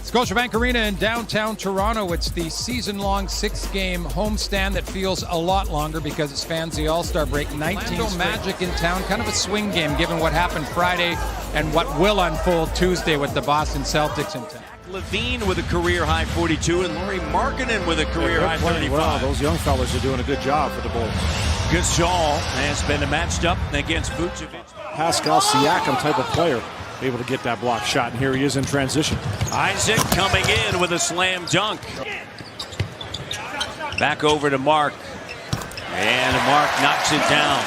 Scotiabank Arena in downtown Toronto. It's the season-long 6-game homestand that feels a lot longer because it spans the All-Star break. 19 Magic in town, kind of a swing game given what happened Friday and what will unfold Tuesday with the Boston Celtics in town. Levine with a career-high 42 and Lauri Markkanen with a career-high 35. Well, those young fellas are doing a good job for the Bulls. Gasol has been matched up against Vucevic. Pascal Siakam type of player, able to get that block shot, and here he is in transition. Isaac coming in with a slam dunk. Back over to Mark. And Mark knocks it down.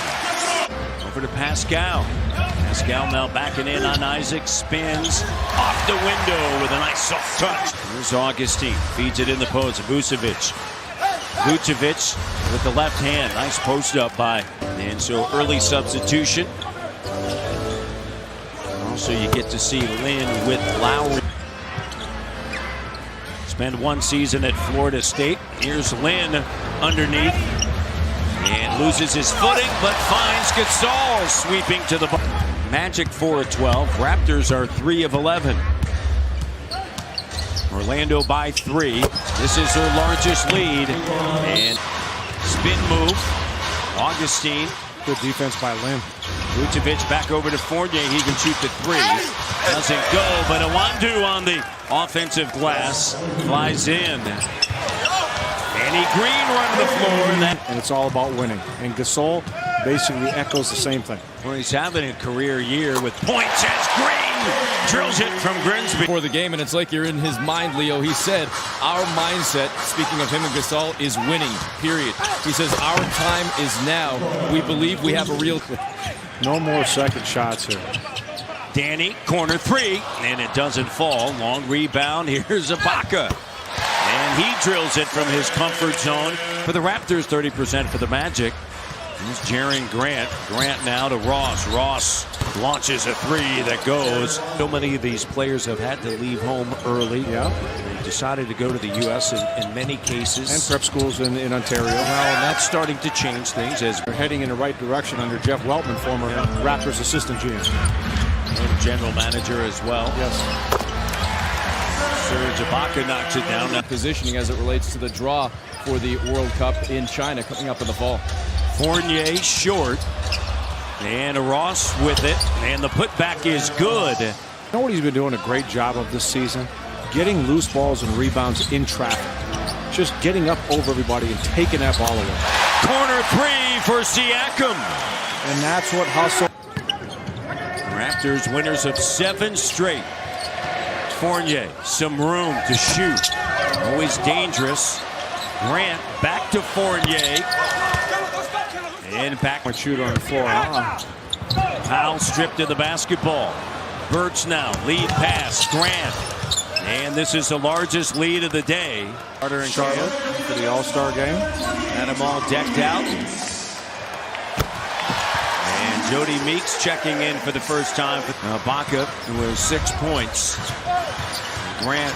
Over to Pascal. Pascal now backing in on Isaac. Spins off the window with a nice soft touch. Here's Augustine. Feeds it in the post. Vucevic. Vucevic with the left hand. Nice post up by. And so early substitution. Also you get to see Lin with Lowry. Spent one season at Florida State. Here's Lin underneath. And loses his footing, but finds Gasol sweeping to the ball. Magic 4 of 12. Raptors are 3 of 11. Orlando by 3. This is their largest lead. And spin move. Augustine. Good defense by Lin. Vucevic back over to Fournier. He can shoot the 3. Doesn't go, but Iwundu on the offensive glass flies in. Andy Green run the floor. And it's all about winning. And Gasol basically echoes the same thing. Well, he's having a career year with points as Green drills it from Grimsby. For the game, and it's like you're in his mind, Leo. He said, our mindset, speaking of him and Gasol, is winning, period. He says, our time is now. We believe we have a real... No more second shots here. Danny, corner 3, and it doesn't fall. Long rebound. Here's Ibaka. And he drills it from his comfort zone. For the Raptors, 30% for the Magic. Here's Jaren Grant. Grant now to Ross. Ross launches a 3 that goes. So many of these players have had to leave home early. Yeah. They decided to go to the U.S. in many cases. And prep schools in Ontario. Well, and that's starting to change things as they're heading in the right direction under Jeff Weltman, former Raptors assistant GM. And general manager as well. Yes. Serge Ibaka knocks it down. Positioning as it relates to the draw for the World Cup in China coming up in the fall. Fournier short. And Ross with it. And the putback is good. You know what he's been doing a great job of this season? Getting loose balls and rebounds in traffic. Just getting up over everybody and taking that ball away. Corner 3 for Siakam. And that's what hustle. Raptors winners of 7 straight. Fournier, some room to shoot. Always dangerous. Grant back to Fournier. And back. Shooter on the floor. Powell stripped of the basketball. Birch now, lead pass, Grant. And this is the largest lead of the day. Carter and Charlotte for the All-Star game. Had them all decked out. And Jody Meeks checking in for the first time. Ibaka with 6 points. Grant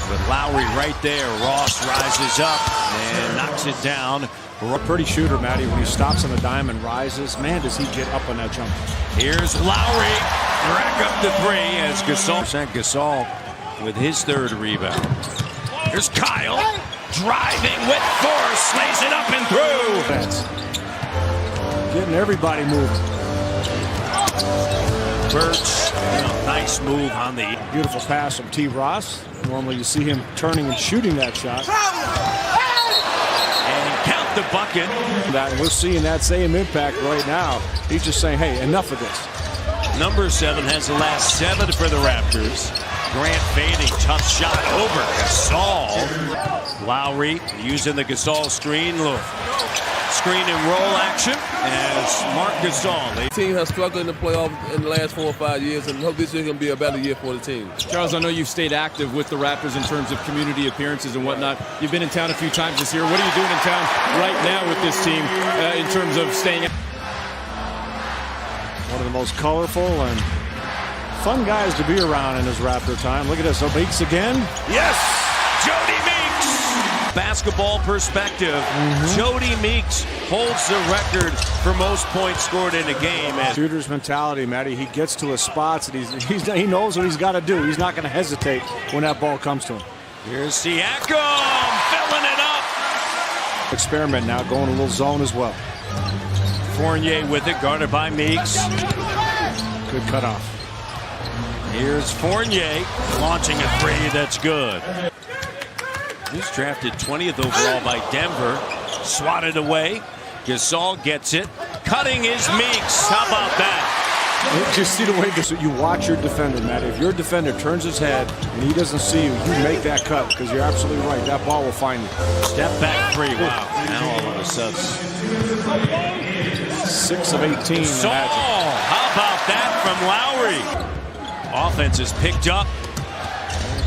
with Lowry right there. Ross rises up and knocks it down. A pretty shooter, Matty, when he stops on a dime and rises. Man, does he get up on that jump. Here's Lowry. Rack up the 3 as Gasol with his 3rd rebound. Here's Kyle. Driving with force. Slays it up and through. That's getting everybody moving. Birch, nice move on the... Beautiful pass from T. Ross. Normally you see him turning and shooting that shot. And count the bucket. We're seeing that same impact right now. He's just saying, hey, enough of this. Number 7 has the last 7 for the Raptors. Grant fading, tough shot over Gasol. Lowry using the Gasol screen. Look. Screen and roll action as Marc Gasol. The team has struggled in the playoff in the last 4 or 5 years, and hope this year is going to be a better year for the team. Charles, I know you've stayed active with the Raptors in terms of community appearances and whatnot. You've been in town a few times this year. What are you doing in town right now with this team in terms of staying? One of the most colorful and fun guys to be around in his Raptor time. Look at this. Meeks again. Yes! Jody Meeks! basketball perspective, Jody Meeks holds the record for most points scored in a game. Shooter's mentality, Matty. He gets to his spots and he knows what he's got to do. He's not going to hesitate when that ball comes to him. Here's Siakam filling it up. Experiment now, going a little zone as well. Fournier with it, guarded by Meeks. Good cutoff. Here's Fournier launching a three that's good. He's drafted 20th overall by Denver. Swatted away. Gasol gets it. Cutting is Meeks. How about that? Just see the way you watch your defender, Matt. If your defender turns his head and he doesn't see you, you make that cut because you're absolutely right. That ball will find you. Step back three. Wow. Now all of a sudden. 6 of 18. So, how about that from Lowry? Offense is picked up.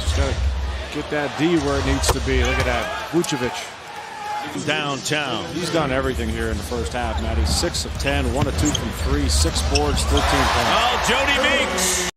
Just got to get that D where it needs to be. Look at that. Vucevic. Downtown. He's done everything here in the first half, Matt. He's 6 of 10, 1 of 2 from 3, 6 boards, 13 points. Oh, Jody Meeks.